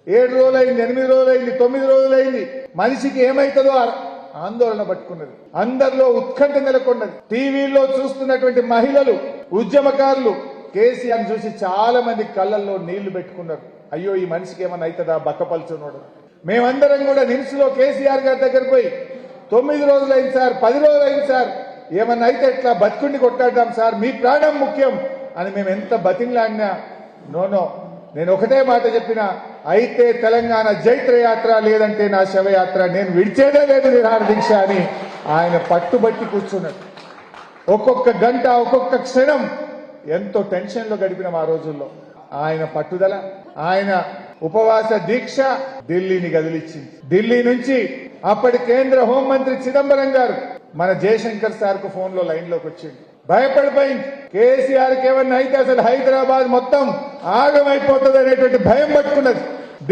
7 రోజులైంది, 8 రోజులైంది, 9 రోజులైంది. మనిషికి ఏమైతుందో ఆందోళన పట్టుకున్నది. అందరిలో ఉత్కంఠ నెలకొన్నది. టీవీలో చూస్తున్నటువంటి మహిళలు, ఉద్యమకారులు కేసీఆర్ చూసి చాలా మంది కళ్ళల్లో నీళ్లు పెట్టుకున్నారు. అయ్యో ఈ మనిషికి ఏమన్నా అవుతుందా బక్కపలుచున్నాడు. మేమందరం కూడా నిమ్స్లో కేసీఆర్ గారి దగ్గర పోయి 9 రోజులైంది సార్, 10 రోజులైంది సార్, ఏమన్నా అయితే ఎట్లా బతుకుండి కొట్టాడాం సార్, మీ ప్రాణం ముఖ్యం అని మేము ఎంత బతిమలాడినా నోనో. నేను ఒకటే మాట చెప్పిన, అయితే తెలంగాణ జైత్ర యాత్ర, లేదంటే నా శవయాత్ర, నేను విడిచేదే లేదు నిరాహార దీక్ష అని ఆయన పట్టుబట్టి కూర్చున్నాడు. ఒక్కొక్క గంట, ఒక్కొక్క క్షణం ఎంతో టెన్షన్ లో గడిపిన ఆ రోజుల్లో ఆయన పట్టుదల, ఆయన ఉపవాస దీక్ష ఢిల్లీని కదిలిచ్చింది. ఢిల్లీ నుంచి అప్పటి కేంద్ర హోంమంత్రి చిదంబరం గారు మన జయశంకర్ సార్ కు ఫోన్ లో లైన్ లోకి వచ్చింది. భయపడిపోయింది. కేసీఆర్ కి ఏమన్నా అయితే అసలు హైదరాబాద్ మొత్తం ఆగమైపోతుంది అనేటువంటి భయం పట్టుకున్నది.